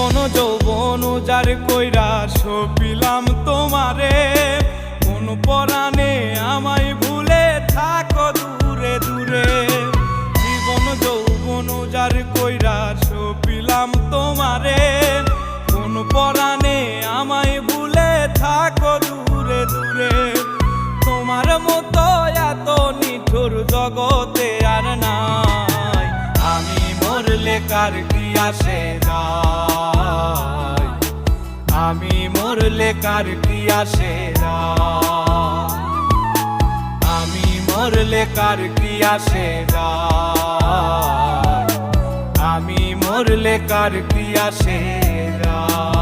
জীবন যৌবন উজার কইরা সপিলাম তোমারে, কোন পরাণে আমায় ভুলে থাকো দূরে দূরে। জীবন যৌবন উজার কইরা সপিলাম তোমারে, কোন পরাণে আমায় ভুলে থাকো দূরে দূরে। তোমার মতো এত নিঠুর জগতে আর নাই, আমি মরলে কার কি আসে যায়, আমি মরলে কার কি আসে যায়, আমি মরলে কার কি আসে যায়, আমি মরলে কার কি আসে যায়।